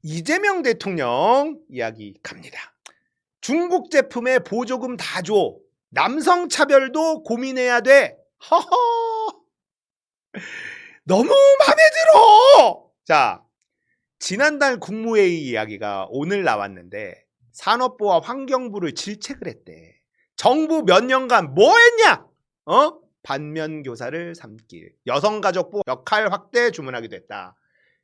이재명 대통령 이야기 갑니다. 중국 제품에 보조금 다 줘. 남성 차별도 고민해야 돼. 허허. 너무 마음에 들어. 자, 지난달 국무회의 이야기가 오늘 나왔는데 산업부와 환경부를 질책을 했대. 정부 몇 년간 뭐 했냐? 반면교사를 삼길. 여성가족부 역할 확대 주문하기도 했다.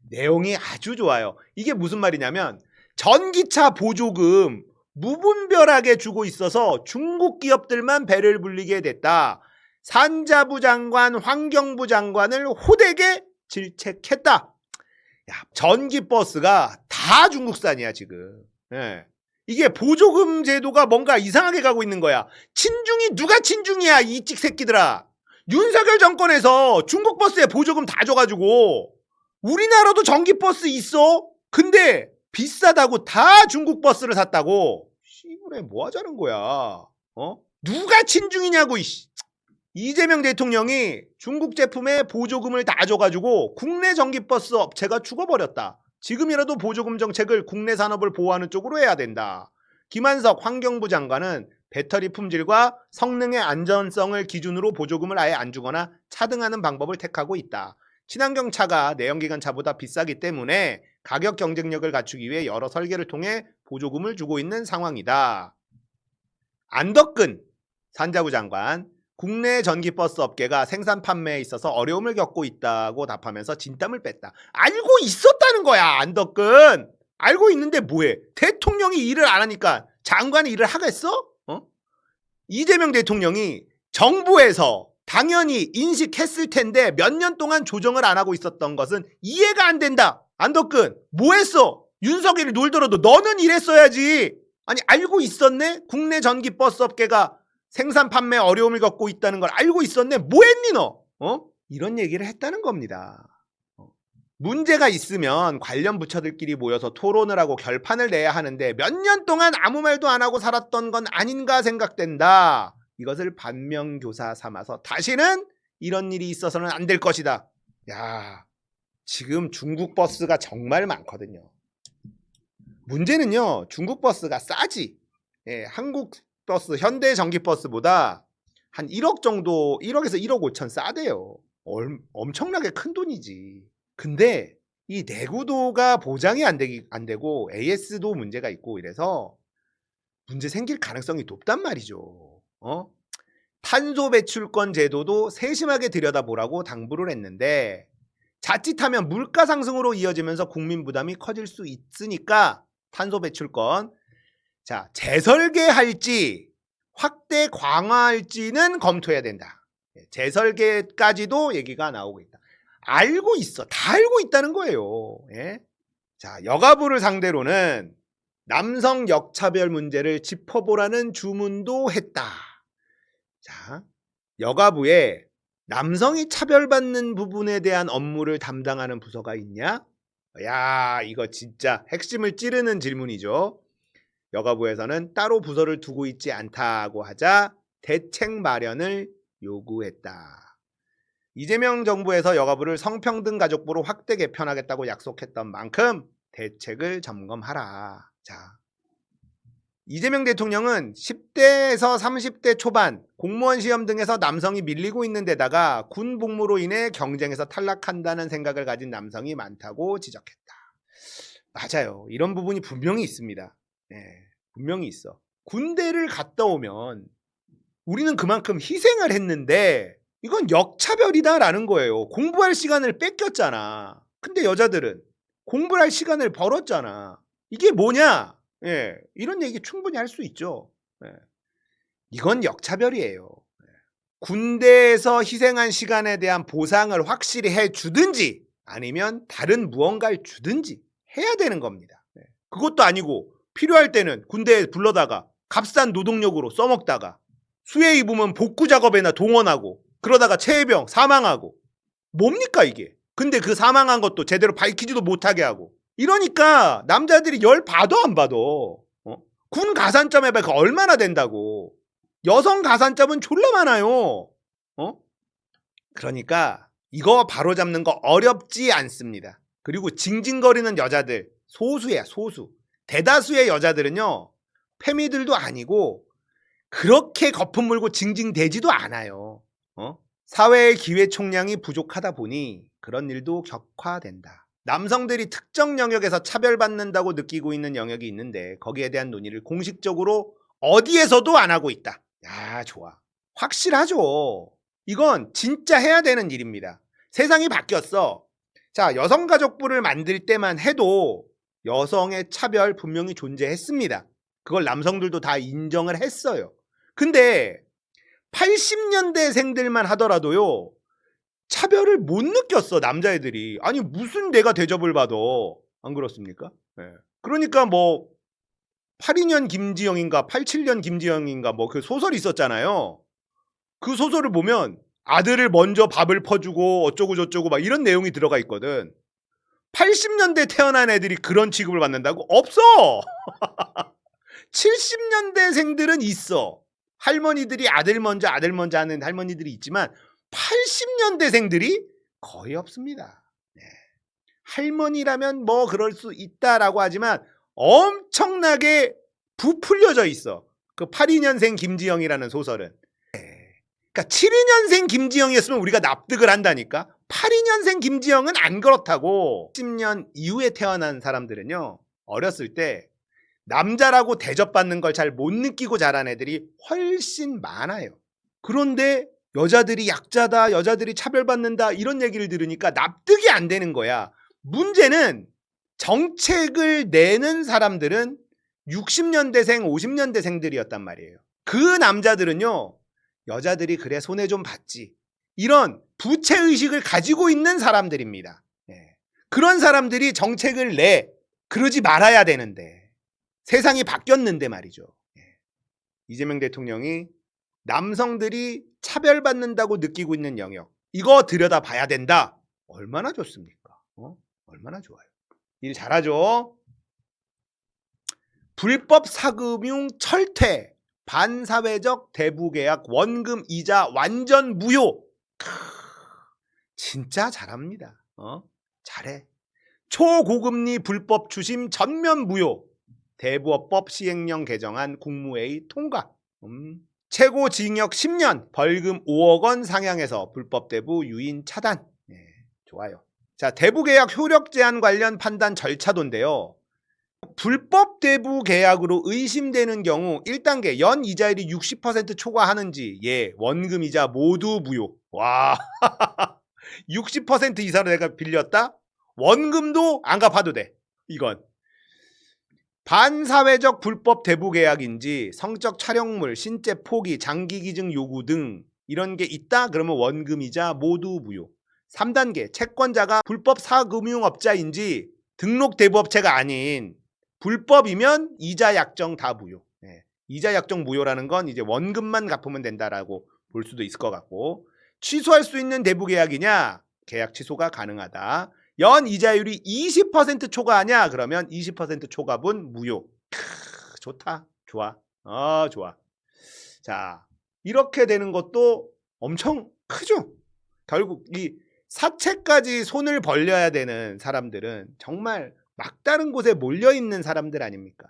내용이 아주 좋아요. 이게 무슨 말이냐면 전기차 보조금 무분별하게 주고 있어서 중국 기업들만 배를 불리게 됐다. 산자부 장관, 환경부 장관을 호되게 질책했다. 야, 전기버스가 다 중국산이야 지금. 예. 이게 보조금 제도가 뭔가 이상하게 가고 있는 거야. 친중이 누가 친중이야 이 찍 새끼들아. 윤석열 정권에서 중국 버스에 보조금 다 줘가지고 우리나라도 전기버스 있어? 근데 비싸다고 다 중국 버스를 샀다고? 씨부레 뭐 하자는 거야? 누가 친중이냐고. 이재명 대통령이 중국 제품에 보조금을 다 줘가지고 국내 전기버스 업체가 죽어버렸다. 지금이라도 보조금 정책을 국내 산업을 보호하는 쪽으로 해야 된다. 김한석 환경부 장관은 배터리 품질과 성능의 안전성을 기준으로 보조금을 아예 안 주거나 차등하는 방법을 택하고 있다. 친환경 차가 내연기관 차보다 비싸기 때문에 가격 경쟁력을 갖추기 위해 여러 설계를 통해 보조금을 주고 있는 상황이다. 안덕근 산자부 장관, 국내 전기버스 업계가 생산 판매에 있어서 어려움을 겪고 있다고 답하면서 진땀을 뺐다. 알고 있었다는 거야, 안덕근. 알고 있는데 뭐해? 대통령이 일을 안 하니까 장관이 일을 하겠어? 이재명 대통령이 정부에서 당연히 인식했을 텐데 몇 년 동안 조정을 안 하고 있었던 것은 이해가 안 된다. 안덕근 뭐 했어? 윤석열이 놀더라도 너는 이랬어야지. 아니 알고 있었네? 국내 전기버스 업계가 생산 판매 어려움을 겪고 있다는 걸 알고 있었네? 뭐 했니 너? 이런 얘기를 했다는 겁니다. 문제가 있으면 관련 부처들끼리 모여서 토론을 하고 결판을 내야 하는데 몇 년 동안 아무 말도 안 하고 살았던 건 아닌가 생각된다. 이것을 반면교사 삼아서 다시는 이런 일이 있어서는 안 될 것이다. 야, 지금 중국 버스가 정말 많거든요. 문제는요, 중국 버스가 싸지. 예, 한국 버스, 현대 전기버스보다 한 1억 정도, 1억에서 1억 5천 싸대요. 엄청나게 큰 돈이지. 근데 이 내구도가 보장이 안 되고 AS도 문제가 있고 이래서 문제 생길 가능성이 높단 말이죠. 탄소 배출권 제도도 세심하게 들여다보라고 당부를 했는데 자칫하면 물가 상승으로 이어지면서 국민 부담이 커질 수 있으니까 탄소 배출권 자 재설계할지 확대 강화할지는 검토해야 된다. 재설계까지도 얘기가 나오고 있다. 알고 있어. 다 알고 있다는 거예요. 예? 자, 여가부를 상대로는 남성 역차별 문제를 짚어보라는 주문도 했다. 자, 여가부에 남성이 차별받는 부분에 대한 업무를 담당하는 부서가 있냐? 야, 이거 진짜 핵심을 찌르는 질문이죠. 여가부에서는 따로 부서를 두고 있지 않다고 하자 대책 마련을 요구했다. 이재명 정부에서 여가부를 성평등 가족부로 확대 개편하겠다고 약속했던 만큼 대책을 점검하라. 자, 이재명 대통령은 10대에서 30대 초반 공무원 시험 등에서 남성이 밀리고 있는 데다가 군 복무로 인해 경쟁에서 탈락한다는 생각을 가진 남성이 많다고 지적했다. 맞아요. 이런 부분이 분명히 있습니다. 네, 분명히 있어. 군대를 갔다 오면 우리는 그만큼 희생을 했는데 이건 역차별이다라는 거예요. 공부할 시간을 뺏겼잖아. 근데 여자들은 공부할 시간을 벌었잖아. 이게 뭐냐? 예, 이런 얘기 충분히 할 수 있죠. 예, 이건 역차별이에요. 예, 군대에서 희생한 시간에 대한 보상을 확실히 해주든지 아니면 다른 무언가를 주든지 해야 되는 겁니다. 예, 그것도 아니고 필요할 때는 군대에 불러다가 값싼 노동력으로 써먹다가 수해 입으면 복구 작업에나 동원하고 그러다가 체해병 사망하고 뭡니까 이게? 근데 그 사망한 것도 제대로 밝히지도 못하게 하고 이러니까 남자들이 열 봐도 안 봐도 군 가산점 해봐 그 얼마나 된다고. 여성 가산점은 졸라 많아요. 그러니까 이거 바로잡는 거 어렵지 않습니다. 그리고 징징거리는 여자들 소수야, 소수. 대다수의 여자들은요, 페미들도 아니고 그렇게 거품 물고 징징대지도 않아요. 사회의 기회 총량이 부족하다 보니 그런 일도 격화된다. 남성들이 특정 영역에서 차별받는다고 느끼고 있는 영역이 있는데 거기에 대한 논의를 공식적으로 어디에서도 안 하고 있다. 야, 좋아. 확실하죠. 이건 진짜 해야 되는 일입니다. 세상이 바뀌었어. 자, 여성가족부를 만들 때만 해도 여성의 차별 분명히 존재했습니다. 그걸 남성들도 다 인정을 했어요. 근데 80년대생들만 하더라도요, 차별을 못 느꼈어, 남자애들이. 아니, 무슨 내가 대접을 받아. 안 그렇습니까? 네. 그러니까 뭐 82년 김지영인가 87년 김지영인가 뭐 그 소설이 있었잖아요. 그 소설을 보면 아들을 먼저 밥을 퍼주고 어쩌고 저쩌고 막 이런 내용이 들어가 있거든. 80년대 태어난 애들이 그런 취급을 받는다고? 없어! 70년대생들은 있어. 할머니들이 아들 먼저 하는 할머니들이 있지만 80년대생들이 거의 없습니다. 네. 할머니라면 뭐 그럴 수 있다라고 하지만 엄청나게 부풀려져 있어. 그 82년생 김지영이라는 소설은. 그러니까 72년생 김지영이었으면 우리가 납득을 한다니까. 82년생 김지영은 안 그렇다고. 10년 이후에 태어난 사람들은요, 어렸을 때 남자라고 대접받는 걸 잘 못 느끼고 자란 애들이 훨씬 많아요. 그런데 여자들이 약자다, 여자들이 차별받는다 이런 얘기를 들으니까 납득이 안 되는 거야. 문제는 정책을 내는 사람들은 60년대생, 50년대생들이었단 말이에요. 그 남자들은요, 여자들이 그래 손해 좀 봤지, 이런 부채의식을 가지고 있는 사람들입니다. 네. 그런 사람들이 정책을 내, 그러지 말아야 되는데 세상이 바뀌었는데 말이죠. 네. 이재명 대통령이 남성들이 차별받는다고 느끼고 있는 영역, 이거 들여다봐야 된다. 얼마나 좋습니까? 얼마나 좋아요. 일 잘하죠. 불법 사금융 철퇴, 반사회적 대부계약 원금 이자 완전 무효. 진짜 잘합니다. 잘해. 초고금리 불법 추심 전면 무효. 대부업법 시행령 개정안 국무회의 통과. 최고 징역 10년, 벌금 5억 원 상향해서 불법 대부 유인 차단. 네, 좋아요. 자, 대부 계약 효력 제한 관련 판단 절차도인데요. 불법 대부 계약으로 의심되는 경우 1단계 연 이자율이 60% 초과하는지, 예, 원금 이자 모두 무효. 와, 60% 이사로 내가 빌렸다? 원금도 안 갚아도 돼. 이건 반사회적 불법 대부 계약인지 성적 촬영물, 신체 포기, 장기 기증 요구 등 이런 게 있다? 그러면 원금 이자 모두 무효. 3단계 채권자가 불법 사금융업자인지 등록 대부업체가 아닌 불법이면 이자 약정 다 무효. 네. 이자 약정 무효라는 건 이제 원금만 갚으면 된다라고 볼 수도 있을 것 같고, 취소할 수 있는 대부 계약이냐? 계약 취소가 가능하다. 연 이자율이 20% 초과하냐? 그러면 20% 초과분 무효. 좋다. 좋아. 좋아. 자, 이렇게 되는 것도 엄청 크죠. 결국 이 사채까지 손을 벌려야 되는 사람들은 정말 막다른 곳에 몰려있는 사람들 아닙니까?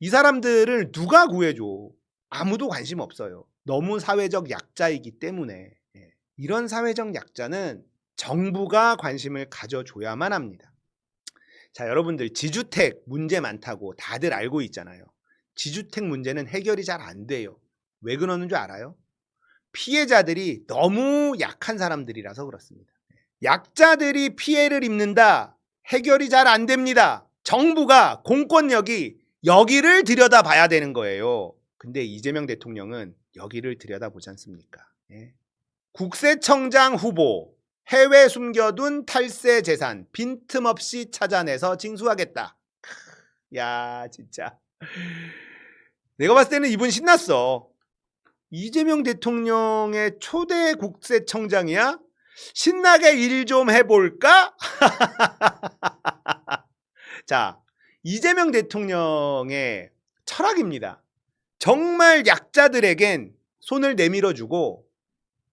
이 사람들을 누가 구해줘? 아무도 관심 없어요. 너무 사회적 약자이기 때문에. 이런 사회적 약자는 정부가 관심을 가져줘야만 합니다. 자, 여러분들 지주택 문제 많다고 다들 알고 있잖아요. 지주택 문제는 해결이 잘 안 돼요. 왜 그러는 줄 알아요? 피해자들이 너무 약한 사람들이라서 그렇습니다. 약자들이 피해를 입는다. 해결이 잘 안 됩니다. 정부가 공권력이 여기를 들여다봐야 되는 거예요. 근데 이재명 대통령은 여기를 들여다보지 않습니까? 국세청장 후보, 해외 숨겨둔 탈세 재산 빈틈없이 찾아내서 징수하겠다. 야, 진짜 내가 봤을 때는 이분 신났어. 이재명 대통령의 초대 국세청장이야? 신나게 일 좀 해볼까? 자, 이재명 대통령의 철학입니다. 정말 약자들에겐 손을 내밀어주고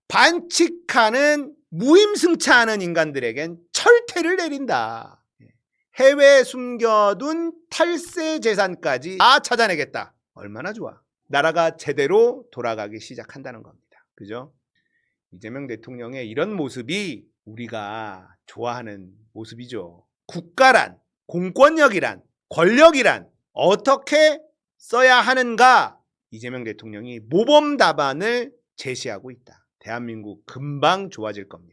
반칙하는 무임승차하는 인간들에겐 철퇴를 내린다. 해외에 숨겨둔 탈세 재산까지 다 찾아내겠다. 얼마나 좋아. 나라가 제대로 돌아가기 시작한다는 겁니다. 그죠? 이재명 대통령의 이런 모습이 우리가 좋아하는 모습이죠. 국가란, 공권력이란, 권력이란 어떻게 써야 하는가? 이재명 대통령이 모범 답안을 제시하고 있다. 대한민국 금방 좋아질 겁니다.